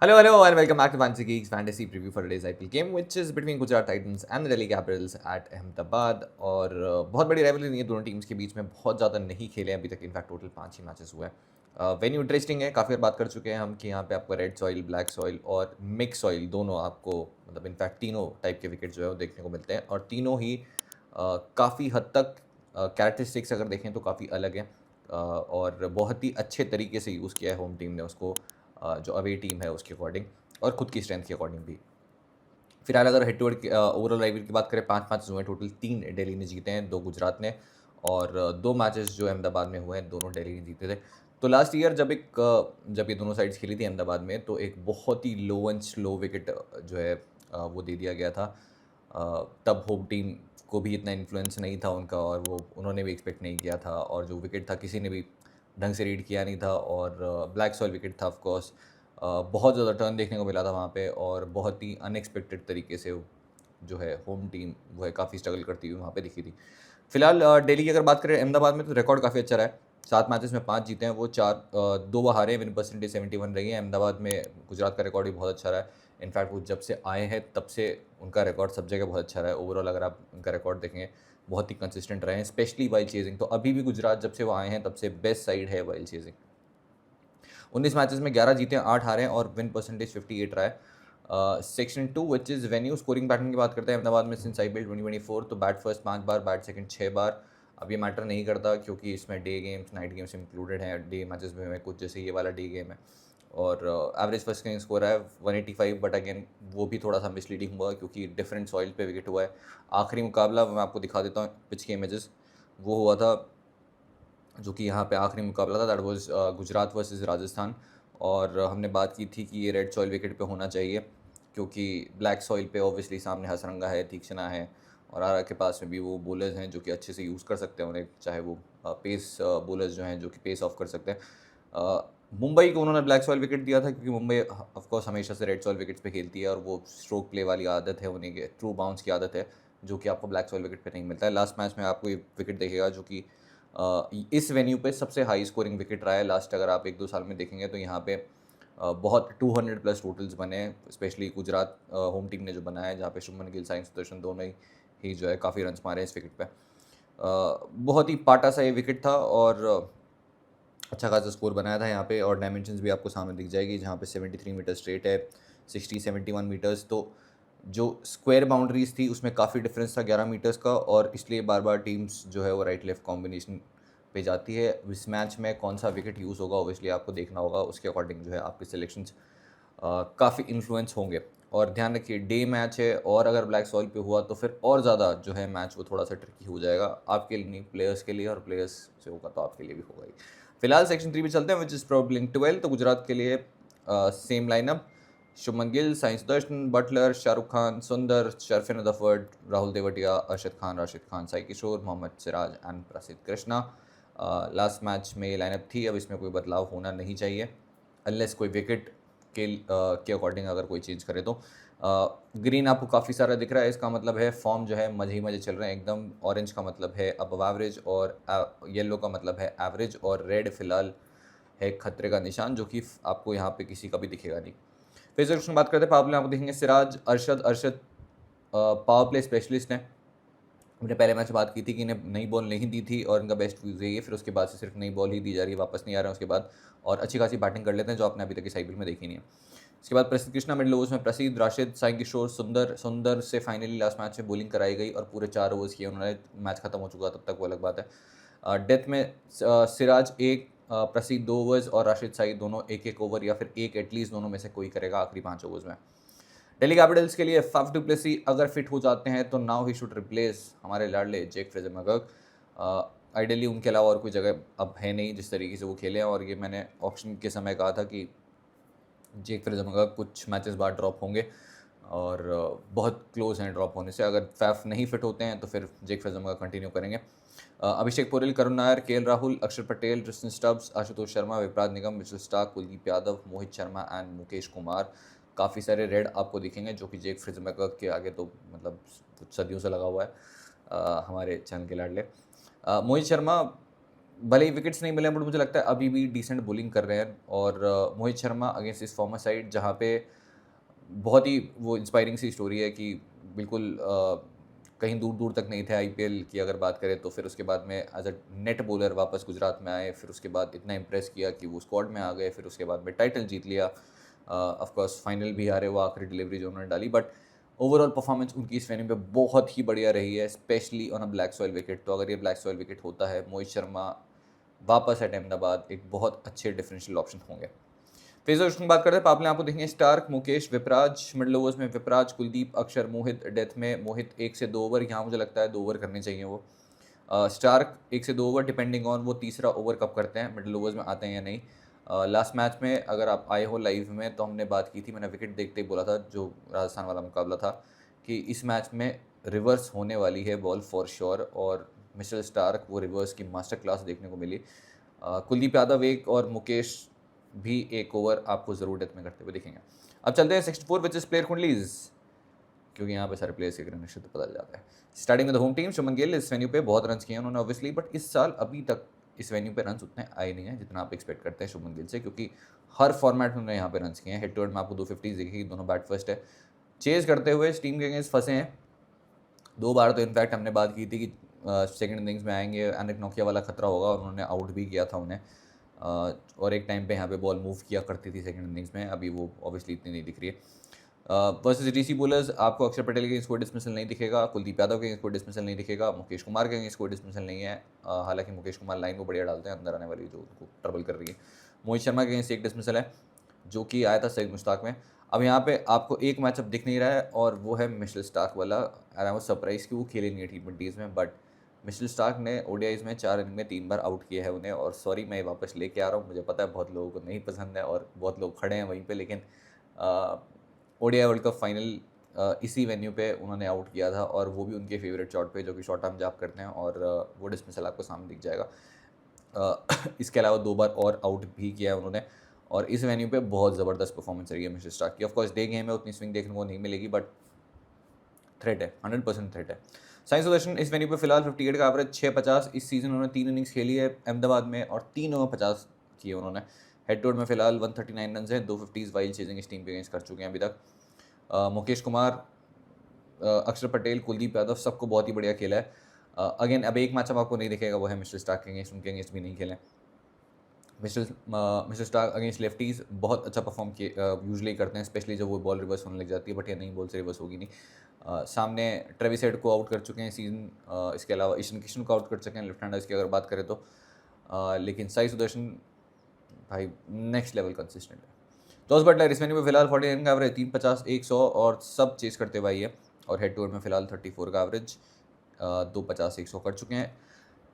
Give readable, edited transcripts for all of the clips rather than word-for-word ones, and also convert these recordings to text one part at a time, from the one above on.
Hello, and welcome back to Fantasy Geeks Fantasy Preview for today's IPL game, which is between Gujarat Titans and the Delhi Capitals at Ahmedabad. और बहुत बड़ी rivalry नहीं है दोनों teams के बीच में, बहुत ज़्यादा नहीं खेले हैं अभी तक। इनफैक्ट टोटल 5 ही मैचेस हुए हैं। वेन्यू इंटरेस्टिंग है, काफ़ी बार बात कर चुके हैं हम कि यहाँ पे आपको रेड सॉइल, ब्लैक सॉइल और मिक्स सॉइल दोनों आपको, मतलब इनफैक्ट तीनों टाइप के विकेट जो है वो देखने को मिलते हैं, और तीनों ही काफ़ी हद तक कैरेक्टरिस्टिक्स अगर देखें तो काफ़ी अलग हैं, और बहुत ही अच्छे तरीके से यूज़ किया है होम टीम ने उसको, जो अवे टीम है उसके अकॉर्डिंग और खुद की स्ट्रेंथ के अकॉर्डिंग भी। फिलहाल अगर head to head overall rival की बात करें, 5 मैचेस हुए हैं टोटल, 3 दिल्ली ने जीते हैं, 2 गुजरात ने, और 2 मैचेस जो अहमदाबाद में हुए हैं दोनों दिल्ली ने जीते थे। तो लास्ट ईयर जब ये दोनों साइड्स खेली थी अहमदाबाद में, तो एक बहुत ही लो एंड स्लो विकेट जो है वो दे दिया गया था। तब होम टीम को भी इतना इन्फ्लुएंस नहीं था उनका, और वो उन्होंने भी एक्सपेक्ट नहीं किया था, और जो विकेट था किसी ने भी ढंग से रीड किया नहीं था, और ब्लैक सॉइल विकेट था ऑफकोर्स। बहुत ज़्यादा टर्न देखने को मिला था वहाँ पे, और बहुत ही अनएक्सपेक्टेड तरीके से जो है होम टीम वो है काफ़ी स्ट्रगल करती हुई वहाँ पे दिखी थी। फिलहाल दिल्ली की अगर बात करें अहमदाबाद में, तो रिकॉर्ड काफ़ी अच्छा रहा है। 7 मैचेस में 5 जीते हैं वो, 2 वो हारे, विन परसेंटेज 71 रही है। अहमदाबाद में गुजरात का रिकॉर्ड भी बहुत अच्छा रहा है। इनफैक्ट वो जब से आए हैं तब से उनका रिकॉर्ड सब जगह बहुत अच्छा रहा है। ओवरऑल अगर आप उनका रिकॉर्ड देखें, बहुत ही कंसिस्टेंट रहे हैं, स्पेशली वाइल चेजिंग। तो अभी भी गुजरात जब से वो आए हैं तब से बेस्ट साइड है वाइल चेजिंग। 19 मैचेस में 11 जीते हैं, 8 हारे हैं, और विन परसेंटेज 58 रहा है। Section 2 which is venue scoring pattern की बात करते हैं अहमदाबाद में, सिंस आईपीएल 2024, तो बैट फर्स्ट 5 बार, बैट सेकंड 6 बार। अब ये मैटर नहीं करता क्योंकि इसमें day games, night games included हैं। डे मैचेस में हुए कुछ, जैसे ये वाला डे गेम है, और एवरेज फर्स्ट इनिंग स्कोर है 185, बट अगेन वो भी थोड़ा सा मिसलीडिंग हुआ क्योंकि डिफरेंट सॉइल पे विकेट हुआ है। आखिरी मुकाबला मैं आपको दिखा देता हूँ पिच के इमेजेस, वो हुआ था जो कि यहाँ पे आखिरी मुकाबला था, that was Gujarat versus Rajasthan. और हमने बात की थी कि ये रेड सॉइल विकेट पे होना चाहिए, क्योंकि ब्लैक सॉइल पे ऑब्वियसली सामने हसरंगा है, तीक्ष्णा है, और आरा के पास में भी वो बॉलर्स हैं जो कि अच्छे से यूज़ कर सकते हैं उन्हें, चाहे वो पेस बॉलर्स जो हैं जो कि पेस ऑफ कर सकते हैं। मुंबई को उन्होंने ब्लैक सॉइल विकेट दिया था क्योंकि मुंबई ऑफकोर्स हमेशा से रेड सॉइल विकेट्स पे खेलती है, और वो स्ट्रोक प्ले वाली आदत है उन्हें, ट्रू बाउंस की आदत है, जो कि आपको ब्लैक सॉइल विकेट पे नहीं मिलता है। लास्ट मैच में आपको एक विकेट देखेगा जो कि इस वेन्यू पे सबसे हाई स्कोरिंग विकेट रहा है लास्ट, अगर आप 1-2 साल में देखेंगे तो यहाँ पे बहुत 200 प्लस टोटल्स बने हैं, स्पेशली गुजरात होम टीम ने जो बनाया है, जहाँ पे शुभमन गिल, साई सुदर्शन दोनों ही जो है काफ़ी रन्स मारे हैं इस विकेट पे। बहुत ही पाटा सा ये विकेट था, और अच्छा खासा स्कोर बनाया था यहाँ पे, और डायमेंशंस भी आपको सामने दिख जाएगी, जहाँ पे 73 मीटर स्ट्रेट है, 71 मीटर्स। तो जो स्क्वायर बाउंड्रीज थी उसमें काफ़ी डिफरेंस था 11 मीटर्स का, और इसलिए बार बार टीम्स जो है वो राइट लेफ्ट कॉम्बिनेशन पे जाती है। इस मैच में कौन सा विकेट यूज़ होगा ऑब्वियसली आपको देखना होगा, उसके अकॉर्डिंग जो है आपके सिलेक्शंस काफ़ी इन्फ्लुएंस होंगे। और ध्यान रखिए डे मैच है, और अगर ब्लैक सॉइल पे हुआ तो फिर और ज़्यादा जो है मैच वो थोड़ा सा ट्रिकी हो जाएगा आपके लिए नहीं, प्लेयर्स के लिए, और प्लेयर्स से होगा तो आपके लिए भी होगा ही। फिलहाल सेक्शन 3 पे चलते हैं, विच इज़ प्रॉब्लम 12। तो गुजरात के लिए same lineup, Shubman Gill, Sai Sudharsan, Buttler, Shahrukh Khan, Sundar, Sherfane Rutherford, Rahul Tewatia, Arshad Khan, Rashid Khan, Sai Kishore, Mohammed Siraj and Prasidh Krishna. Last match में ये लाइनअप थी, अब इसमें कोई बदलाव होना नहीं चाहिए, अनलेस कोई विकेट के अकॉर्डिंग अगर कोई चेंज करे तो। ग्रीन आपको काफ़ी सारा दिख रहा है, इसका मतलब है फॉर्म जो है मज़े ही मज़े चल रहे हैं एकदम। ऑरेंज का मतलब है अबव एवरेज, और येलो का मतलब है एवरेज, और रेड फिलहाल है खतरे का निशान, जो कि आपको यहाँ पे किसी का भी दिखेगा नहीं। फिर से बात करते हैं पावर प्ले, आपको देखेंगे Siraj, Arshad power play specialist हैं। हमने पहले मैच बात की थी कि इन्हें नई बॉल नहीं दी थी, और इनका बेस्ट यूज़ यही है, फिर उसके बाद से सिर्फ नई बॉल ही दी जा रही है, वापस नहीं आ रहे हैं उसके बाद, और अच्छी खासी बैटिंग कर लेते हैं जो आपने अभी तक इस आईपीएल में देखी नहीं है। इसके बाद प्रसिद्ध कृष्णा, मिडिल ओवर्स में प्रसिद्ध, राशिद, साई किशोर, सुंदर से फाइनली लास्ट मैच में बॉलिंग कराई गई, और पूरे 4 ओवर्स किए उन्होंने, मैच खत्म हो चुका तब तक, वो अलग बात है। डेथ में सिराज एक, प्रसिद्ध 2 ओवर्स, और राशिद, साई दोनों एक एक ओवर, या फिर एक एटलीस्ट दोनों में से कोई करेगा आखिरी 5 ओवर्स में। दिल्ली कैपिटल्स के लिए फाफ डू प्लेसी अगर फिट हो जाते हैं तो नाउ ही शुड रिप्लेस हमारे लाडले जेक फ्रेजर। आइडियली उनके अलावा और कोई जगह अब है नहीं जिस तरीके से वो खेले हैं, और ये मैंने ऑप्शन के समय कहा था कि जेक फ्रेजर कुछ मैचेस बाद ड्रॉप होंगे, और बहुत क्लोज हैं ड्रॉप होने से। अगर फैफ नहीं फिट होते हैं तो फिर जेक फ्रेजर कंटिन्यू करेंगे। Abhishek Porel, Karun Nair, KL Rahul, Axar Patel, Tristan Stubbs, Ashutosh Sharma, Vipraj Nigam, Mitchell Starc, Kuldeep Yadav, Mohit Sharma and Mukesh Kumar. काफ़ी सारे रेड आपको दिखेंगे, जो कि जेक फ्रेजर के आगे तो मतलब कुछ सदियों से लगा हुआ है हमारे चैनल के लाडले। मोहित शर्मा भले ही विकेट्स नहीं मिले बट मुझे लगता है अभी भी डिसेंट बॉलिंग कर रहे हैं। और मोहित शर्मा अगेंस्ट इस फॉर्मर साइड, जहाँ पे बहुत ही वो इंस्पायरिंग सी स्टोरी है कि बिल्कुल कहीं दूर दूर तक नहीं थे आईपीएल की अगर बात करें तो, फिर उसके बाद में एज अ नेट बॉलर वापस गुजरात में आए, फिर उसके बाद इतना इंप्रेस किया कि वो स्क्वाड में आ गए, फिर उसके बाद में टाइटल जीत लिया। ऑफ कोर्स फाइनल भी हारे वो आखिरी डिलीवरी जो उन्होंने डाली, बट ओवरऑल परफॉर्मेंस उनकी इस वेन्यू पे बहुत ही बढ़िया रही है, specially on a black soil wicket. तो अगर ये ब्लैक सॉइल विकेट होता है, मोहित शर्मा वापस एट अहमदाबाद एक बहुत अच्छे डिफरेंशियल ऑप्शन होंगे। फेजर की बात करते हैं, पापले आपको देखेंगे Starc, Mukesh, Vipraj. Middle overs में विपराज, कुलदीप, अक्षर, मोहित। डेथ में मोहित 1 से 2 ओवर, यहाँ मुझे लगता है 2 ओवर करने चाहिए वो। स्टार्क 1 से 2 ओवर, डिपेंडिंग ऑन वो तीसरा ओवर कब करते हैं, मिडल ओवर्स में आते हैं या नहीं। लास्ट मैच में अगर आप आए हो लाइव में तो हमने बात की थी, मैंने विकेट देखते ही बोला था जो राजस्थान वाला मुकाबला था कि इस मैच में रिवर्स होने वाली है बॉल फॉर श्योर, और मिचेल स्टार्क वो रिवर्स की मास्टर क्लास देखने को मिली। कुलदीप यादव 1 और मुकेश भी 1 ओवर आपको ज़रूर डेथ में करते हुए दिखेंगे। अब चलते हैं 64 विच इज प्लेयर कुंडलीज, क्योंकि यहाँ पे सारे प्लेयर्स के ग्रहण नक्षत्र पता जाता है। स्टार्टिंग में the home team, Shubman Gill इस वेन्यू पे बहुत रन किए हैं उन्होंने ऑब्वियसली, बट इस साल अभी तक इस वेन्यू पे रन उतने आए नहीं हैं जितना आप एक्सपेक्ट करते हैं शुभमन गिल से, क्योंकि हर फॉर्मेट में उन्होंने यहाँ पे रन किए हैं। हेड टू हेड में आपको 250 दिखेगी, दोनों बैट फर्स्ट है। चेज करते हुए इस टीम के अगेंस्ट फंसे हैं 2 बार, तो इनफैक्ट हमने बात की थी कि सेकंड इनिंग्स में आएंगे, एनिक नोकिया वाला खतरा होगा, और उन्होंने आउट भी किया था उन्हें। और एक टाइम पे यहाँ पे बॉल मूव किया करती थी सेकंड इनिंग्स में, अभी वो ऑब्वियसली इतनी नहीं दिख रही है। वर्सेस डीसी बोलर्स आपको अक्षर पटेल के स्कोर डिसमिसल नहीं दिखेगा, कुलदीप यादव के स्कोर डिसमिसल नहीं दिखेगा, मुकेश कुमार के स्कोर डिसमिसल नहीं है। हालांकि मुकेश कुमार लाइन को बढ़िया डालते हैं, अंदर आने वाली जो उनको ट्रबल कर रही है। मोहित शर्मा के अगेंस्ट एक डिसमिसल है जो कि आया था सईद मुश्ताक में। अब यहाँ पे आपको एक मैचअप दिख नहीं रहा है और वो है मिचेल स्टार्क वाला। आई वाज सरप्राइज कि वो खेले नहीं है T20s में, बट मिचेल स्टार्क ने ODIs में 4 इनिंग में 3 बार आउट किया है उन्हें। और सॉरी मैं वापस लेके आ रहा हूँ, मुझे पता है बहुत लोगों को नहीं पसंद है और बहुत लोग खड़े हैं वहीं पे, लेकिन ODI वर्ल्ड कप फाइनल इसी वेन्यू पे उन्होंने आउट किया था, और वो भी उनके फेवरेट शॉट पे जो कि शॉर्ट आर्म जाप करते हैं, और वो डिसमिसल आपको सामने दिख जाएगा। इसके अलावा 2 बार और आउट भी किया है उन्होंने, और इस वेन्यू पे बहुत ज़बरदस्त परफॉर्मेंस रही है मिचेल स्टार्क की। ऑफकोर्स डे गेम में उतनी स्विंग देखने को नहीं मिलेगी, बट थ्रेट है, 100% थ्रेट है। साई सुदर्शन इस वेन्यू पे फिलहाल 58 का एवरेज, 650। इस सीजन उन्होंने 3 इनिंग्स खेली है अहमदाबाद में और तीनों में 50 किए उन्होंने। हेड टू हेड में फिलहाल 139 रन है, 250 वाइल्ड चेजिंग इस टीम के अगेंस्ट कर चुके हैं अभी तक। मुकेश कुमार, अक्षर पटेल, कुलदीप यादव सबको बहुत ही बढ़िया खेला है। अगेन अब एक मैचअप आपको नहीं दिखेगा, वो है मिचेल स्टार्क के अगेंस्ट, उनके अगेंस्ट भी नहीं खेले। मिस्टर स्टार्क अगेंस्ट लेफ्टीज़ बहुत अच्छा परफॉर्म किए यूजली करते हैं, स्पेशली जब वो बॉल रिवर्स होने लग जाती है, बट ये नहीं, बॉल से रिवर्स होगी नहीं। सामने ट्रेविस हेड को आउट कर चुके हैं सीजन, इसके अलावा ईशन किशन को आउट कर चुके हैं लेफ्ट हैंडर्स की अगर बात करें तो। लेकिन साई सुदर्शन भाई नेक्स्ट लेवल कंसिस्टेंट है। जॉस बटलर इस वेन्यू में फिलहाल 49 का एवरेज, 350, 100 और सब चेस करते हुए है, और हेड टू हेड में फिलहाल 34 का एवरेज, 250, 100 कर चुके हैं।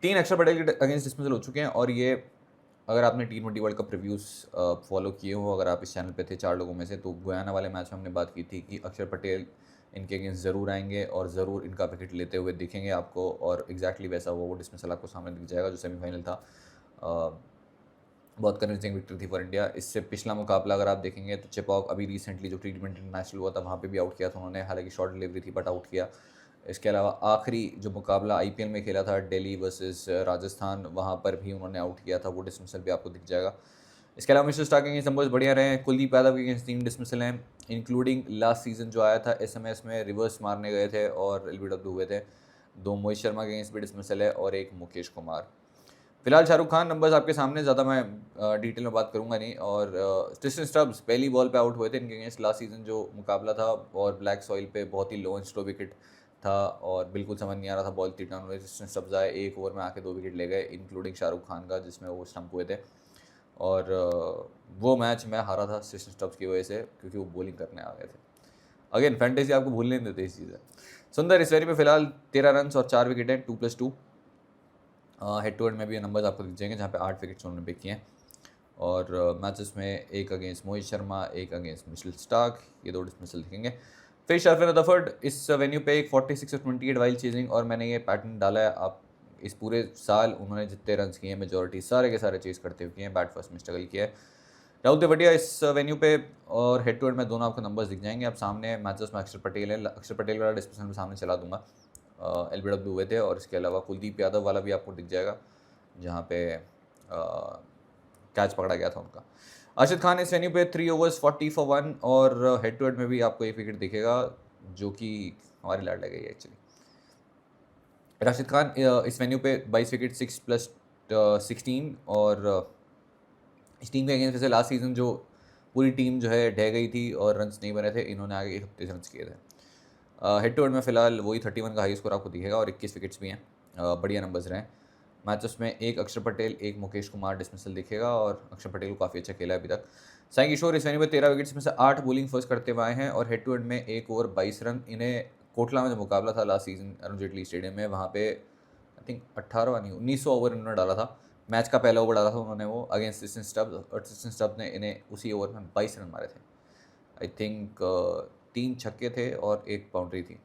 3 अक्षर पटेल के अगेंस्ट डिसमिसल हो चुके हैं, और ये अगर आपने T20 world cup reviews follow किए हो, अगर आप इस चैनल पे थे 4 लोगों में से, तो गुयाना वाले मैच में हमने बात की थी कि अक्षर पटेल इनके अगेंस्ट ज़रूर आएंगे और ज़रूर इनका विकेट लेते हुए दिखेंगे आपको, और एग्जैक्टली वैसा वो डिसमिसल आपको सामने दिख जाएगा जो सेमीफाइनल था। बहुत कन्विंसिंग विक्ट्री थी फॉर इंडिया। इससे पिछला मुकाबला अगर आप देखेंगे तो चेपॉक अभी रिसेंटली जो T20 इंटरनेशनल हुआ था वहाँ पे भी आउट किया था उन्होंने, हालांकि शॉर्ट डिलीवरी थी बट आउट किया। इसके अलावा आखिरी जो मुकाबला IPL में खेला था दिल्ली वर्सेस राजस्थान, वहाँ पर भी उन्होंने आउट किया था, वो डिसमिसल भी आपको दिख जाएगा। इसके अलावा मिचेल स्टार्क के नंबर्स बढ़िया रहे हैं। कुलदीप यादव के अगेंस्ट 3 डिसमिसल हैं, इंक्लूडिंग लास्ट सीजन जो आया था SMS में रिवर्स मारने गए थे और LBW हुए थे। 2 मोहित शर्मा के अगेंस्ट भी डिसमिसल है और 1 मुकेश कुमार। फिलहाल शाहरुख खान नंबर्स आपके सामने, ज़्यादा मैं डिटेल में बात करूंगा नहीं। और ट्रिस्टन स्टब्स पहली बॉल पे आउट हुए थे इनके अगेंस्ट लास्ट सीजन जो मुकाबला था, और ब्लैक सॉइल पे बहुत ही लो एंड स्लो विकेट था और बिल्कुल समझ नहीं आ रहा था बॉल तीटन हुए। ट्रिस्टन स्टब्स आए, 1 ओवर में आके 2 विकेट ले गए, इंक्लूडिंग शाहरुख खान का जिसमें वो स्टंप हुए थे। और वो मैच मैं हारा था ट्रिस्टन स्टब्स की वजह से, क्योंकि वो बॉलिंग करने आ गए थे। अगेन फैंटेसी आपको भूलने नहीं देते इस चीज़ है। सुंदर इस वेरी पे फिलहाल 13 रन और 4 विकेट हैं, 2+2। हेड टू हेड में भी ये नंबर्स आपको दिख जाएंगे जहाँ पे 8 विकेट्स उन्होंने पिक किए हैं। और मैचेस में 1 against Mohit Sharma, 1 against Mitchell Starc, ये 2 डिसमिसल दिखेंगे। फिर शर्फिन रदरफोर्ड इस वेन्यू पे एक 46 और 28 वाइल्ड चेजिंग, और मैंने ये पैटर्न डाला है। आप इस पूरे साल उन्होंने जितने रन किए हैं मेजोरिटी सारे के सारे चेज करते हुए किए हैं, बैट फर्स्ट में स्ट्रगल किया है। राहुल तेवड़िया इस वेन्यू पे और हेड टू हेड में दोनों आपको नंबर्स दिख जाएंगे। अब सामने मैचेस में अक्षर पटेल है, अक्षर पटेल वाला डिस्कशन में सामने चला दूंगा, LBW हुए थे, और इसके अलावा कुलदीप यादव वाला भी आपको दिख जाएगा। जहाँ पे कैच पकड़ा गया था उनका। अर्शद खान इस वेन्यू पे 3 ओवर्स 40 फॉर 1 और हेड टू हेड में भी आपको एक विकेट दिखेगा जो कि हमारी लाड लगाई है एक्चुअली। राशिद खान इस वेन्यू पे 22 विकेट 6+16 और इस टीम के अगेंस्ट जैसे लास्ट सीज़न जो पूरी टीम जो है ढह गई थी और रन्स नहीं बने थे, इन्होंने आगे 31 रन्स किए थे। हेड टू हेड में फिलहाल वही 31 का हाई स्कोर आपको दिखेगा और 21 विकेट्स भी हैं। बढ़िया नंबर्स रहे मैचेस में। एक अक्षर पटेल, एक मुकेश कुमार डिसमिसल दिखेगा और अक्षर पटेल को काफ़ी अच्छा खेला है अभी तक। साई किशोर इस वेन्यू में 13 विकेट्स में से 8 बॉलिंग फर्स्ट करते हुए आए हैं और हेड टू हेड में 1 ओवर 22 रन। इन्हें कोटला में जो मुकाबला था last season Arun Jaitley stadium में, वहाँ पे आई थिंक 18 नहीं 1900 ओवर इन्होंने डाला था। मैच का पहला ओवर डाला था उन्होंने वो अगेंस्ट सिस्टन स्टब्स और सिस्टन स्टब्स ने इन्हें उसी ओवर में 22 रन मारे थे। आई थिंक 3 छक्के थे और 1 बाउंड्री थी।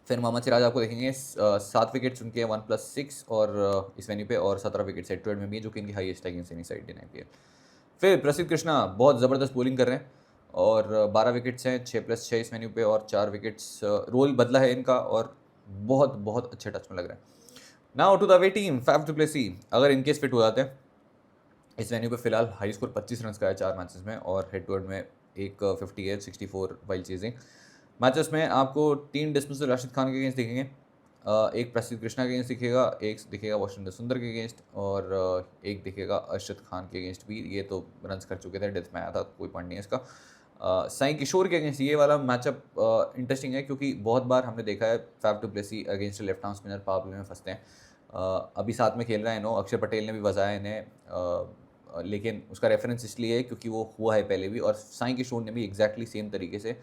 फिर मोहम्मद सिराज आपको देखेंगे 7 विकेट्स उनके 1+6 और इस वेन्यू पे और 17 विकेट्स हेड टू हेड में भी जो कि इनकी हाईएस्ट है अगेंस्ट एनी साइड इन IPL। फिर प्रसिद्ध कृष्णा बहुत ज़बरदस्त बॉलिंग कर रहे हैं और 12 विकेट्स हैं 6+6 इस वेन्यू पे और 4 विकेट्स। रोल बदला है इनका और बहुत बहुत अच्छे टच में लग रहा है। Now to the away team Faf du Plessis, अगर इनकेस फिट हो जाते हैं इस वेन्यू पे फिलहाल हाई स्कोर 25 रन का है 4 मैचेस में और हेड टू हेड में एक 58 64 वाइल चेजिंग। मैचेस में आपको 3 डिसमिसल राशिद खान के अगेंस्ट दिखेंगे, एक प्रसिद्ध कृष्णा के अगेंस्ट दिखेगा, एक दिखेगा वाशिंगटन सुंदर के अगेंस्ट और एक दिखेगा अर्शद खान के अगेंस्ट भी। ये तो रन्स कर चुके थे, डेथ में आया था, कोई पॉइंट नहीं है इसका। साई किशोर के अगेंस्ट ये वाला मैचअप इंटरेस्टिंग है क्योंकि बहुत बार हमने देखा है Faf du Plessis against left arm spinner power play में फंसते हैं। अभी साथ में खेल रहे हैं नो, अक्षर पटेल ने भी बजाया इन्हें, लेकिन उसका रेफरेंस इसलिए है क्योंकि वो हुआ है पहले भी और साई किशोर ने भी एग्जैक्टली सेम तरीके से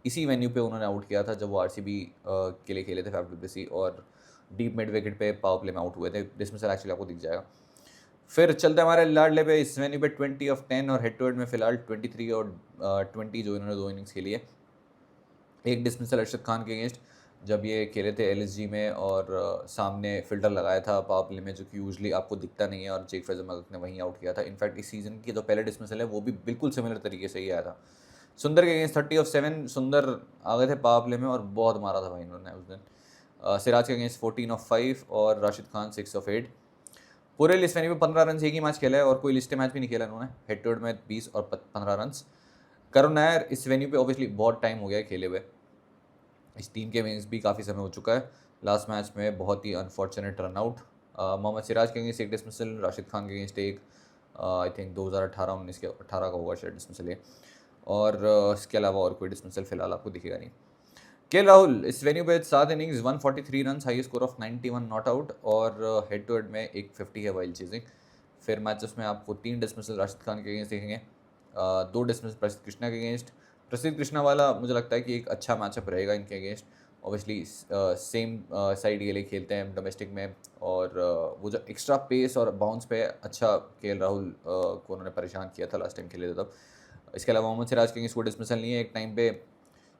इसी वेन्यू पे उन्होंने आउट किया था जब वो RCB के लिए खेले थे फैफ डू प्लेसी और डीप मिड विकेट पे पावर प्ले में आउट हुए थे। डिसमिसल एक्चुअली आपको दिख जाएगा। फिर चलते हमारे लाडले पे इस वेन्यू पे 20 ऑफ 10 और हेड टू हेड में फिलहाल 23 और 20 जो इन्होंने 2 इनिंग्स खेली है। एक डिसमिसल अर्शद खान के अगेंस्ट जब ये खेले थे LSG में और सामने फिल्टर लगाया था पावर प्ले में जो कि यूजली आपको दिखता नहीं है और जेक फ्रेजर मगक ने वहीं आउट किया था। इनफैक्ट इस सीज़न की जो पहले डिसमिसल है वो भी बिल्कुल सिमिलर तरीके से ही आया था। सुंदर के अगेंस्ट 30 ऑफ 7 सुंदर आ गए थे पावर प्ले में और बहुत मारा था भाई इन्होंने उस दिन। सिराज के अगेंस्ट 14 ऑफ 5 और राशिद खान 6 ऑफ 8। पूरे लिस्ट वेन्यू में 15 रन एक ही मैच खेला है और कोई लिस्टे मैच भी नहीं खेला इन्होंने। हेड टू हेड में 20 और 15 रन। करुण नायर इस वेन्यू पे ऑब्वियसली बहुत टाइम हो गया है खेले हुए, इस टीम के अगेंस्ट भी काफ़ी समय हो चुका है। लास्ट मैच में बहुत ही unfortunate run out. Mohammed Siraj के अगेंस्ट एक डिसमिसल, राशिद खान के अगेंस्ट एक, आई थिंक 2018-19 के 18 का होगा शायद डिसमिसल ये, और इसके अलावा और कोई डिसमिसल फिलहाल आपको दिखेगा नहीं। KL राहुल इस वेन्यू पे 7 innings 143 run, high score of 91 not out और हेड टू हेड में एक 50 है वाइल चेजिंग। फिर मैचेस में आपको 3 डिसमिसल राशिद खान के अगेंस्ट देखेंगे, 2 डिसमिसल प्रसिद्ध कृष्णा के अगेंस्ट। प्रसिद्ध कृष्णा वाला मुझे लगता है कि एक अच्छा मैचअप रहेगा इनके अगेंस्ट। ऑब्वियसली सेम साइड के लिए खेलते हैं डोमेस्टिक में और वो जो एक्स्ट्रा पेस और बाउंस पे अच्छा KL राहुल को उन्होंने परेशान किया था लास्ट टाइम खेले थे तब। इसके अलावा मोहम्मद सिराज के अगेंस्ट वो डिसमिसल नहीं है, एक टाइम पे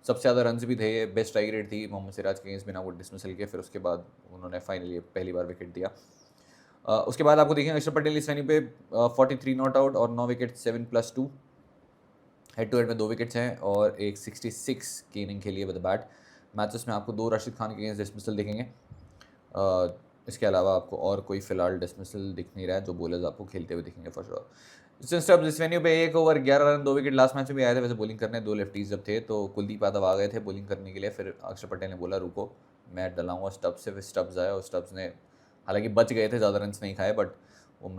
सबसे ज़्यादा रन्स भी थे, बेस्ट स्ट्राइक रेट थी मोहम्मद सिराज के अगेंस्ट बिना वो डिसमिसल के। फिर उसके बाद उन्होंने फाइनली पहली बार विकेट दिया। उसके बाद आपको देखेंगे अक्षर पटेल इस वेन्यू पे 43 नॉट आउट और 9 विकेट 7+2। हेड टू हेड में 2 विकेट्स हैं और एक 66 की इनिंग खेली है विद बैट। मैचेस में आपको 2 राशिद खान के अगेंस्ट डिसमिसल दिखेंगे, इसके अलावा आपको और कोई फिलहाल डिसमिसल दिख नहीं रहा है जो बॉलर्स आपको खेलते हुए दिखेंगे फॉर श्योर। स्टब्स इस वेन्यू पे 1 over 11 run 2 wicket last match में भी आए थे वैसे बॉलिंग करने। 2 लेफ्टीज जब थे तो कुलदीप यादव आ गए थे बॉलिंग करने के लिए, फिर अक्षर पटेल ने बोला रुको मैं डलाऊंगा स्टब्स से, फिर स्टब्स आया और स्टब्स ने हालांकि बच गए थे, ज़्यादा रन नहीं खाए बट वो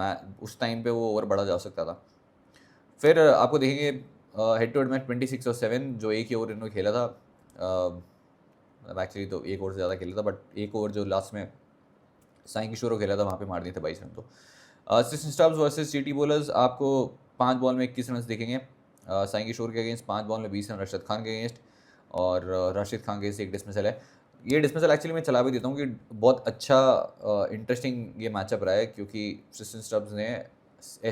उस टाइम पे वो ओवर बढ़ा जा सकता था। फिर आपको देखेंगे हेड टू हेड में 26 और 7 जो एक ही ओवर इन्होंने खेला था, एक्चुअली तो एक ओवर से ज़्यादा खेला था बट एक ओवर जो लास्ट में साई किशोर को खेला था वहाँ पे मार दिए थे 22 रन। तो सिस्टन स्टब्स वर्सेस GT बॉलर्स आपको 5 बॉल में 21 रन दिखेंगे, साई किशोर के अगेंस्ट 5 बॉल में 20 रन राशिद खान के अगेंस्ट और राशिद खान के अगेंस्ट एक डिसमिसल है। ये डिसमिसल एक्चुअली मैं चला भी देता हूँ कि बहुत अच्छा इंटरेस्टिंग ये मैचअप रहा है क्योंकि सिस्टन स्टब्स ने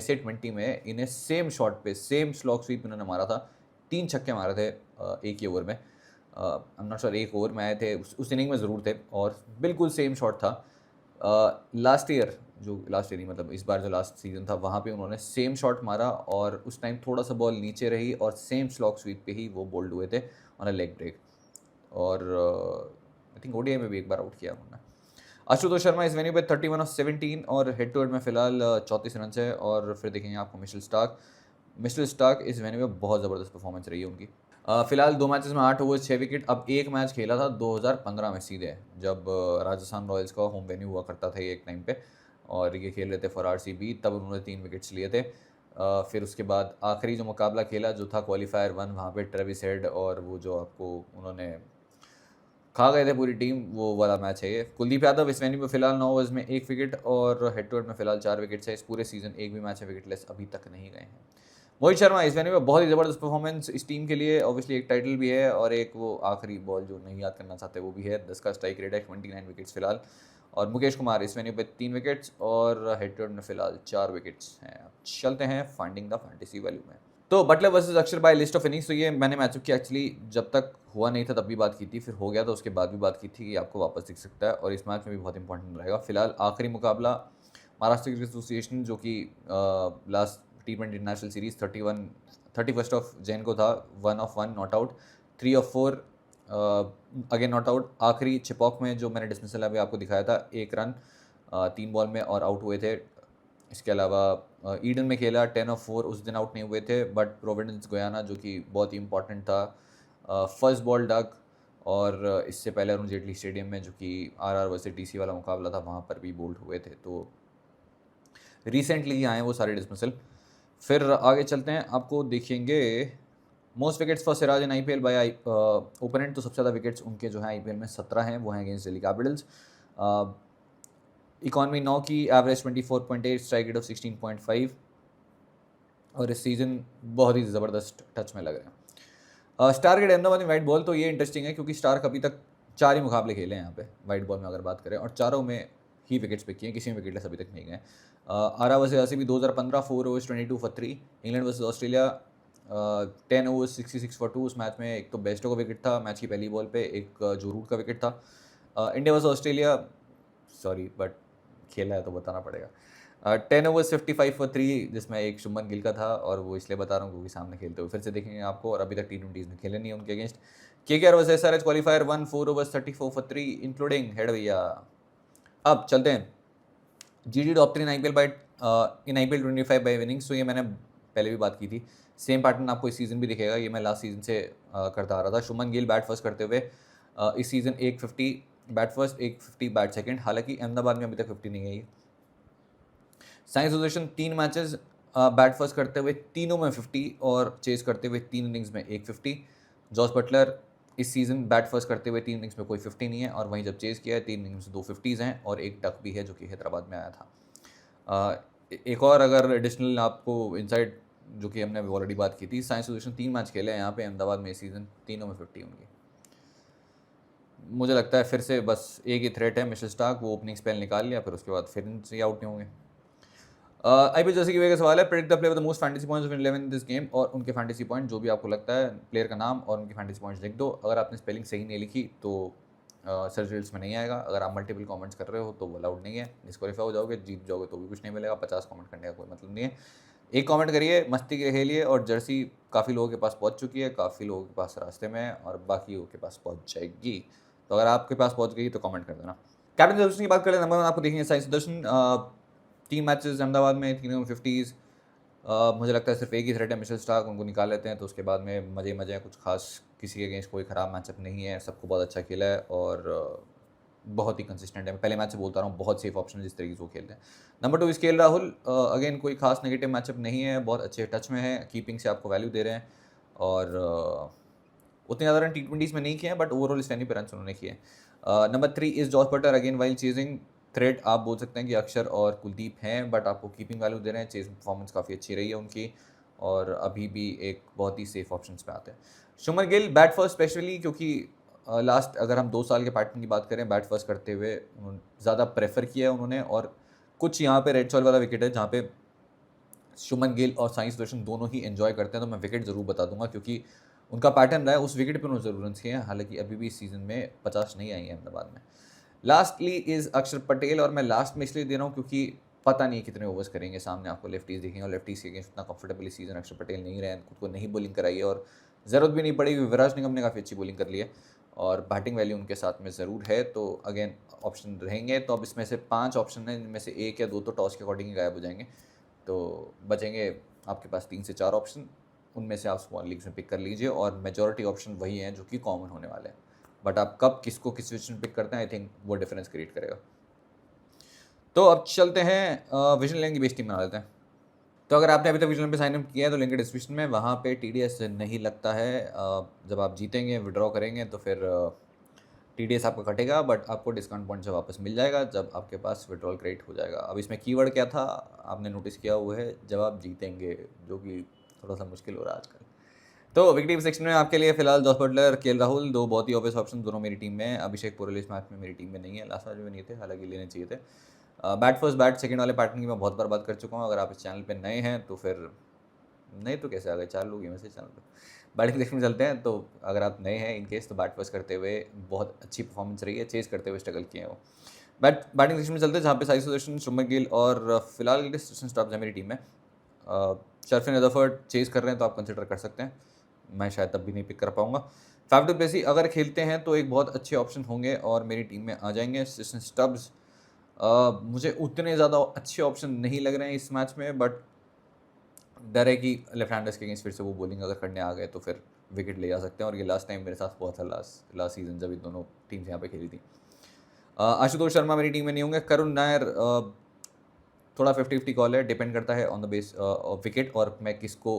SA20 में इन्हें सेम शॉट पे सेम स्लॉग स्वीप इन्होंने मारा था, 3 छक्के मारे थे एक ही ओवर में। आई एम नॉट श्योर एक ओवर में आए थे, उस इनिंग में ज़रूर थे और बिल्कुल सेम शॉट था। लास्ट ईयर मतलब इस बार जो लास्ट सीजन था वहाँ पे उन्होंने सेम शॉट मारा और उस टाइम थोड़ा सा बॉल नीचे रही और सेम स्लॉग स्वीप पे ही वो बोल्ड हुए थे ऑन अ लेग ब्रेक और आई थिंक ODI में भी एक बार आउट किया उन्होंने। आशुतोष शर्मा इस वेन्यू पे 31 ऑफ 17 और हेड टू हेड में फिलहाल 34 रन है। और फिर देखेंगे आपको मिशेल स्टार्क इस वेन्यू पे बहुत ज़बरदस्त परफॉर्मेंस रही है उनकी। फिलहाल 2 मैचेस में 8 ओवर्स 6 विकेट। अब एक मैच खेला था 2015 में सीधे, जब राजस्थान रॉयल्स का होम वेन्यू हुआ करता था ये एक टाइम पे, और ये खेल रहे थे फॉर आरसीबी। तब उन्होंने 3 विकेट्स लिए थे। फिर उसके बाद आखिरी जो मुकाबला खेला जो था क्वालिफायर 1, वहाँ पे ट्रेविस हेड और वो जो आपको उन्होंने खा गए थे पूरी टीम, वो वाला मैच है ये। कुलदीप यादव इस वेन्यू में फिलहाल 9 ओवर्स में 1 विकेट और हेड टू हेड में फिलहाल 4 विकेट्स है। इस पूरे सीजन एक भी मैच है विकेटलेस अभी तक नहीं गए हैं। मोहित शर्मा इस वेन्यू में बहुत ही ज़बरदस्त परफॉर्मेंस इस टीम के लिए। ऑब्वियसली एक टाइटल भी है और एक वो आखिरी बॉल जो नहीं याद करना चाहते वो भी है। 10 का स्ट्राइक रेट है, 29 विकेट्स फिलहाल। और मुकेश कुमार इस वेन्यू पे 3 विकेट्स और हेड टू हेड में फिलहाल 4 विकेट्स हैं। अब चलते हैं फाइंडिंग द फैंटेसी वैल्यू में। तो बटलर वर्सेस अक्षर बाय लिस्ट ऑफ इनिंग्स, तो ये मैंने मैचअप की एक्चुअली जब तक हुआ नहीं था तब भी बात की थी, फिर हो गया तो उसके बाद भी बात की थी कि आपको वापस दिख सकता है और इस मैच में भी बहुत इंपॉर्टेंट रहेगा। फिलहाल आखिरी मुकाबला महाराष्ट्र क्रिकेट एसोसिएशन जो कि last T20 international series 31 of Jain को था, 1 of 1 not out, 3 of 4 again not out. आखिरी चिपॉक में जो मैंने डिस्मिसल अभी आपको दिखाया था 1 रन 3 बॉल में और आउट हुए थे। इसके अलावा ईडन में खेला 10 ऑफ 4, उस दिन आउट नहीं हुए थे, बट प्रोविडेंस गोयाना जो कि बहुत ही इंपॉर्टेंट था, फर्स्ट बॉल डक। और इससे पहले अरुण जेटली स्टेडियम में जो कि आरआर वर्सेस डीसी वाला मुकाबला था वहाँ पर भी बोल्ड हुए थे। तो रिसेंटली ही आए वो सारे डिसमिसल। फिर आगे चलते हैं, आपको देखेंगे most wickets for Siraj in IPL by opponent. तो सबसे ज़्यादा विकेट्स उनके जो हैं आईपीएल में 17 हैं, वो हैं अगेंस्ट दिल्ली कैपिटल्स। इकॉनमी 9 की, एवरेज 24.8, स्ट्राइक रेट ऑफ 16.5 और इस सीज़न बहुत ही ज़बरदस्त टच में लग रहे हैं। स्टार्क एट अहमदाबाद में वाइट बॉल, तो ये इंटरेस्टिंग है क्योंकि स्टार्क अभी तक 4 ही मुकाबले खेले हैं यहाँ पे वाइट बॉल में अगर बात करें, और चारों में ही विकेट्स पिक किए हैं, किसी में विकेटलेस अभी तक नहीं गए। RR versus RCB 2015 4 overs 22 for 3। England versus Australia 10 overs 66 for 2। उस मैच में एक तो बेस्टो का विकेट था मैच की पहली बॉल पे, एक जो रूट का विकेट था। India versus Australia, sorry but खेला है तो बताना पड़ेगा, 10 ओवर्स 55 फॉर 3, जिसमें एक शुभमन गिल का था, और वो इसलिए बता रहा हूँ क्योंकि सामने खेलते हुए फिर से देखेंगे आपको, और अभी तक T20s में खेले नहीं है उनके against. KKR versus SRH qualifier 1 4 overs 34 for 3 including Head भैया। अब चलते हैं GT top 3 IPL by in IPL 25 by winnings. तो ये मैंने पहले भी बात की थी, सेम पैटर्न आपको इस सीज़न भी दिखेगा। ये मैं लास्ट सीजन से करता आ रहा था। शुभमन गिल बैट फर्स्ट करते हुए इस season 150 bat first, 150 bat second. हालांकि अहमदाबाद में अभी तक 50 नहीं आई। Science association 3 matches bat first करते हुए तीनों में 50 और चेस करते हुए 3 इनिंग्स में 150। जॉस बटलर इस सीज़न बैट फर्स्ट करते हुए 3 इनिंग्स में कोई 50 नहीं है, और वहीं जब चेस किया है 3 इनिंग्स में 2 50s हैं और एक डक भी है जो कि हैदराबाद में आया था। एक और अगर एडिशनल आपको इनसाइड जो कि हमने ऑलरेडी बात की थी, साइंस एसोसिएशन 3 मैच खेले हैं यहाँ पे अहमदाबाद में इस सीज़न, तीनों में 50 उनकी। मुझे लगता है फिर से बस एक ही थ्रेट है मिशेल स्टार्क, वो ओपनिंग स्पेल निकाल लिया फिर उसके बाद फिर इनसे आउट नहीं होंगे। आईपीएल जैसे कि वजह सवाल है, predict the player with the most fantasy points of 11 in this game, और उनके फैंटेसी पॉइंट जो भी आपको लगता है, प्लेयर का नाम और उनके फैंटेसी पॉइंट्स लिख दो। अगर आपने स्पेलिंग सही नहीं लिखी तो सर्च रिजल्ट्स में नहीं आएगा। अगर आप मल्टीपल कमेंट्स कर रहे हो तो वो अलाउड नहीं है, डिस्क्वालीफाई हो जाओगे, जीत जाओगे तो भी कुछ नहीं मिलेगा। 50 कमेंट करने का कोई मतलब नहीं है। एक कमेंट करिए, मस्ती के खेलिए, और जर्सी काफ़ी लोगों के पास पहुंच चुकी है, काफ़ी लोगों के पास रास्ते में है, और बाकी लोगों के पास पहुंच जाएगी। तो अगर आपके पास पहुंच गई तो कमेंट कर देना। कैप्टन सुदर्शन की बात करें, नंबर 1 आपको देखेंगे साई सुदर्शन। 3 मैचेस अहमदाबाद में, तीनों में 50s। मुझे लगता है सिर्फ एक ही थ्रेट है मिशेल स्टार्क, उनको निकाल लेते हैं तो उसके बाद में मज़े मज़े हैं। कुछ खास किसी के अगेंस्ट कोई ख़राब मैचअप नहीं है, सबको बहुत अच्छा खेला है और बहुत ही कंसिस्टेंट है। मैं पहले मैच से बोलता रहा हूँ, बहुत सेफ ऑप्शन है जिस तरीके से वो खेलते हैं। नंबर 2 स्केल राहुल, अगेन कोई खास नेगेटिव मैचअप नहीं है, बहुत अच्छे टच में है, कीपिंग से आपको वैल्यू दे रहे हैं, और उतने ज़्यादा रन T20s में नहीं किए हैं, बट ओवरऑल इस वेन्यू पे रन उन्होंने किए। Number 3 is Jos Buttler, again while chasing threat आप बोल सकते हैं कि अक्षर और कुलदीप हैं, बट आपको कीपिंग वैल्यू दे रहे हैं। चेजिंग परफॉर्मेंस काफ़ी अच्छी रही है उनकी, और अभी भी एक बहुत ही सेफ ऑप्शन पे आते हैं। Shubman Gill bat first specially, क्योंकि लास्ट अगर हम 2 साल के पैटर्न की बात करें, बैट फर्स्ट करते हुए ज़्यादा प्रेफर किया है उन्होंने, और कुछ यहाँ पे रेड चॉल वाला विकेट है जहाँ पे शुभमन गिल और साई सुदर्शन दोनों ही एंजॉय करते हैं, तो मैं विकेट ज़रूर बता दूंगा क्योंकि उनका पैटर्न रहा है उस विकेट पर उन्होंने ज़रूर रन किए हैं। हालांकि अभी भी इस सीज़न में 50 नहीं आई है अहमदाबाद में। लास्टली इज़ अक्षर पटेल, और मैं लास्ट में इसलिए दे रहा हूँ क्योंकि पता नहीं कितने ओवर्स करेंगे। सामने आपको लेफ्टीज देखेंगे और लेफ्टीज के अगेंस्ट उतना कंफर्टेबली सीजन अक्षर पटेल नहीं रहे, खुद को नहीं बॉलिंग कराई है, और ज़रूरत भी नहीं पड़ेगी। विराज निगम ने काफ़ी अच्छी बॉलिंग कर ली है और बैटिंग वैल्यू उनके साथ में ज़रूर है। तो अगेन ऑप्शन रहेंगे, तो अब इसमें से 5 ऑप्शन हैं, जिनमें से 1 या 2 तो टॉस के अकॉर्डिंग ही गायब हो जाएंगे। तो बचेंगे आपके पास 3 से 4 ऑप्शन, उनमें से आप स्मॉल लीग्स में पिक कर लीजिए, और मेजॉरिटी ऑप्शन वही हैं जो कि कॉमन होने वाले हैं। बट आप कब किसको किस सिचुएशन पिक करते हैं, आई थिंक वो डिफरेंस क्रिएट करेगा। तो अब चलते हैं विजन लेन की बेस टीम बना लेते हैं। तो अगर आपने अभी तक विजन पे साइन अप किया है तो लिंक डिस्क्रिप्शन में, वहाँ पे TDS नहीं लगता है। जब आप जीतेंगे, विड्रॉ करेंगे, तो फिर TDS आपका कटेगा, बट आपको डिस्काउंट पॉइंट से वापस मिल जाएगा जब आपके पास विड्रॉल क्रेडिट हो जाएगा। अब इसमें कीवर्ड क्या था आपने नोटिस किया हुआ है, जब आप जीतेंगे, जो कि थोड़ा सा मुश्किल हो रहा है आजकल। तो विकेट सेक्शन में आपके लिए फिलहाल जॉस बटलर, केएल राहुल, 2 बहुत ही ऑब्वियस ऑप्शन, दोनों मेरी टीम में है। अभिषेक पुरोले इस मैच में मेरी टीम में नहीं है, लास्ट मैच में नहीं थे, हालांकि लेने चाहिए थे। बैट फर्स्ट बैट सेकंड वाले पैटर्न की मैं बहुत बार बात कर चुका हूँ। अगर आप इस चैनल पे नए हैं तो फिर नहीं तो कैसे आ गए, 4 लोग हैं वैसे चैनल पे। बैटिंग सेक्शन में चलते हैं। तो अगर आप नए हैं इन केस, तो बैट फर्स्ट करते हुए बहुत अच्छी परफॉर्मेंस रही है, चेस करते हुए स्ट्रगल किए हैं वो। बैटिंग सेक्शन में चलते हैं, जहाँ पे साई सुदर्शन, शुभमन गिल और फिलहाल क्रिस्टन स्टॉप्स है मेरी टीम में। शर्फिन रदरफोर्ड चेस कर रहे हैं तो आप कंसिडर कर सकते हैं, मैं शायद तब भी नहीं पिक कर पाऊंगा। फैफ डू प्लेसी अगर खेलते हैं तो एक बहुत अच्छे ऑप्शन होंगे और मेरी टीम में आ जाएंगे। क्रिस्टन स्टब्स मुझे उतने ज़्यादा अच्छे ऑप्शन नहीं लग रहे हैं इस मैच में, बट डर है कि लेफ्ट हैंडर्स के अगेंस्ट फिर से वो बॉलिंग अगर करने आ गए तो फिर विकेट ले जा सकते हैं, और ये लास्ट टाइम मेरे साथ हुआ था लास्ट सीजन जब ये दोनों टीम्स यहाँ पे खेली थी। आशुतोष शर्मा मेरी टीम में नहीं होंगे। करुण नायर थोड़ा 50-50 कॉल है, डिपेंड करता है ऑन द बेस विकेट और मैं किसको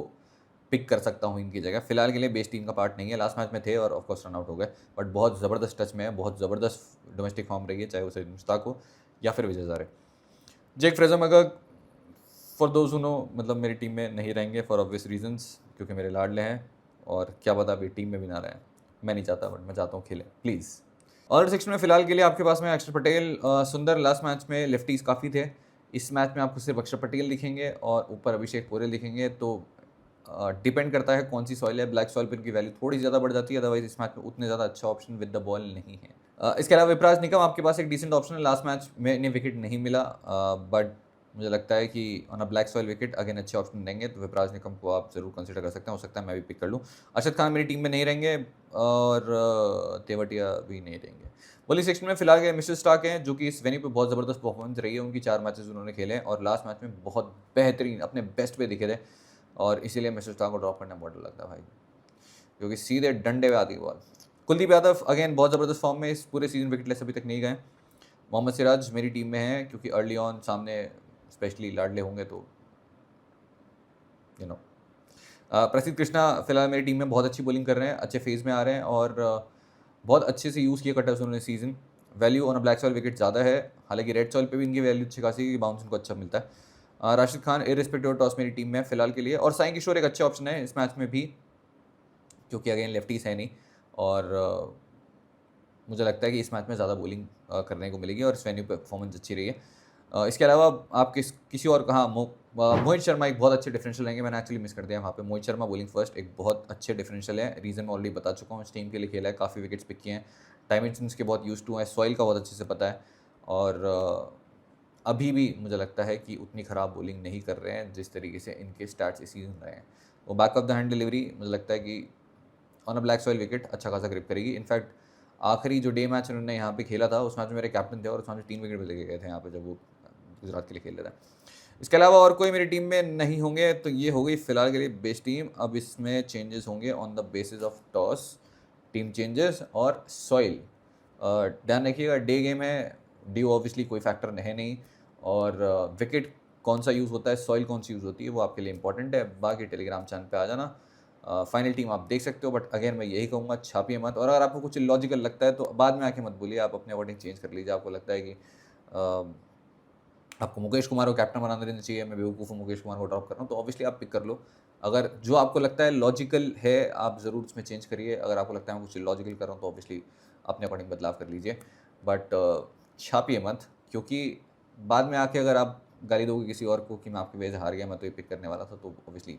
पिक कर सकता हूँ इनकी जगह। फिलहाल के लिए बेस टीम का पार्ट नहीं है, लास्ट मैच में थे और ऑफकोर्स रन आउट हो गए, बट बहुत ज़बरदस्त टच में है, बहुत ज़बरदस्त डोमेस्टिक फॉर्म रही है, चाहे उसे मुश्ताक हो या फिर विजय हजारे। जेक फ्रेजर मगर फॉर दोज नो मतलब मेरी टीम में नहीं रहेंगे फॉर ऑब्वियस रीजंस, क्योंकि मेरे लाडले हैं और क्या पता अभी टीम में भी ना रहें। मैं नहीं चाहता, बट मैं चाहता हूँ खेलें प्लीज़। और सेक्शन में फिलहाल के लिए आपके पास में अक्षर पटेल, सुंदर। लास्ट मैच में लेफ्टीज काफ़ी थे, इस मैच में आपको सिर्फ अक्षर पटेल दिखेंगे और ऊपर अभिषेक पोरेल दिखेंगे। तो डिपेंड करता है कौन सी सॉइल है, ब्लैक सॉइल पर इनकी वैल्यू थोड़ी ज़्यादा बढ़ जाती है, अदरवाइज इस मैच में उतने ज़्यादा अच्छा ऑप्शन विद द बॉल नहीं है। इसके अलावा विपराज निकम आपके पास एक डिसेंट ऑप्शन है, लास्ट मैच में इन्हें विकेट नहीं मिला, बट मुझे लगता है कि on a black soil wicket again अच्छे ऑप्शन देंगे, तो विपराज निकम को आप जरूर कंसिडर कर सकते हैं, हो सकता है मैं भी पिक कर लूँ। अरशद खान मेरी टीम में नहीं रहेंगे और तेवटिया भी नहीं रहेंगे। बॉलिंग सेक्शन में फिलहाल के मिस्टर स्टार्क हैं, जो कि इस वेन्यू पे बहुत ज़बरदस्त परफॉर्मेंस रही है उनकी, 4 मैचेस उन्होंने खेले हैं और लास्ट मैच में बहुत बेहतरीन अपने बेस्ट पे दिखे थे, और इसीलिए मिस्टर स्टार्क को ड्रॉप करना बहुत डर लगता है भाई, क्योंकि सीधे डंडे पे आती है बॉल। कुलदीप यादव अगेन बहुत ज़बरदस्त फॉर्म में, इस पूरे सीजन विकेटलेस अभी तक नहीं गए। मोहम्मद सिराज मेरी टीम में है, क्योंकि अर्ली ऑन सामने स्पेशली लाडले होंगे तो प्रसिद्ध कृष्णा फिलहाल मेरी टीम में बहुत अच्छी बॉलिंग कर रहे हैं, अच्छे फेज में आ रहे हैं और बहुत अच्छे से यूज़ किया कटर्स उन्होंने season. Value on a black soil wicket ज़्यादा है, हालांकि रेड सॉइल पे भी इनकी वैल्यू अच्छी खासी, बाउंस इनको अच्छा मिलता है। राशिद खान इररिस्पेक्टिव टॉस मेरी टीम में है फिलहाल के लिए, और साई किशोर एक अच्छे ऑप्शन है इस मैच में भी, क्योंकि अगेन लेफ्टीज है नहीं, और मुझे लगता है कि इस मैच में ज़्यादा बॉलिंग करने को मिलेगी और इस वेन्यू पे परफॉर्मेंस अच्छी रही है। इसके अलावा आप किसी और कहाँ मोहित शर्मा एक बहुत अच्छे डिफरेंशियल रहेंगे, मैंने एक्चुअली मिस कर दिया वहाँ पे। मोहित शर्मा बॉलिंग फर्स्ट एक बहुत अच्छे डिफरेंशियल है, रीज़न मैं ऑलरेडी बता चुका हूँ, इस टीम के लिए खेला है, काफ़ी विकेट्स पिक किए हैं, डायमेंशंस के बहुत यूज टू है, सॉइल का बहुत अच्छे से पता है, और अभी भी मुझे लगता है कि उतनी ख़राब बॉलिंग नहीं कर रहे हैं जिस तरीके से इनके स्टार्ट्स इस सीजन रहे हैं। वो back of the hand delivery मुझे लगता है कि on a black soil wicket अच्छा खासा ग्रिप करेगी। इनफैक्ट आखिरी जो डे मैच उन्होंने यहाँ पे खेला था उस मैच में मेरे कैप्टन थे और उस मैच में 3 विकेट भी लेके गए थे यहाँ पे जब वो गुजरात के लिए खेल रहे थे। इसके अलावा और कोई मेरी टीम में नहीं होंगे, तो ये हो गई फिलहाल के लिए बेस्ट टीम। अब इसमें चेंजेस होंगे on the basis of toss, team changes और सॉइल। ध्यान रखिएगा डे गेम है, ड्यू ऑब्वियसली कोई फैक्टर है नहीं, और विकेट कौन सा यूज़ होता है, सॉइल कौन सी यूज़ होती है, वो आपके लिए इंपॉर्टेंट है। बाकी टेलीग्राम चैनल पे आ जाना, फाइनल टीम आप देख सकते हो, बट अगेन मैं यही कहूँगा छापिए मत, और अगर आपको कुछ इलॉजिकल लगता है तो बाद में आके मत बोलिए, आप अपने अकॉर्डिंग चेंज कर लीजिए। आपको लगता है कि आपको मुकेश कुमार को कैप्टन बनाना देना चाहिए, मैं बेवकूफ़ हूँ मुकेश कुमार को ड्रॉप कर रहा हूँ, तो ऑब्वियसली आप पिक कर लो। अगर जो आपको लगता है लॉजिकल है आप ज़रूर उसमें चेंज करिए, अगर आपको लगता है मैं कुछ लॉजिकल कर रहा हूँ तो ऑब्वियसली अपने अकॉर्डिंग बदलाव कर लीजिए, बट छापिए मत, क्योंकि बाद में आके अगर आप गाली दोगे किसी और को कि मैं आपकी वजह से हार गया, मैं तो ये पिक करने वाला था, तो ऑब्वियसली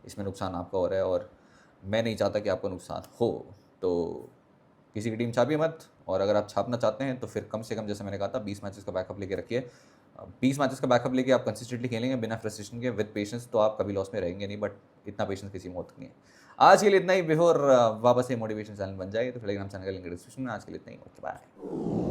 इसमें नुकसान आपका हो रहा है और मैं नहीं चाहता कि आपको नुकसान हो। तो किसी की टीम छापिए मत, और अगर आप छापना चाहते हैं तो फिर कम से कम जैसे मैंने कहा था 20 मैचेस का बैकअप लेके रखिए। 20 मैचेस का बैकअप लेके आप कंसिस्टेंटली खेलेंगे बिना फ्रस्ट्रेशन के, विद पेशेंस, तो आप कभी लॉस में रहेंगे नहीं, बट इतना पेशेंस किसी मौत नहीं है। आज के लिए इतना ही, बिफोर वापस से मोटिवेशन चैनल बन जाए तो टेलीग्राम चैनल का लिंक डिस्क्रिप्शन में। आज के लिए इतना ही, ओके बाय।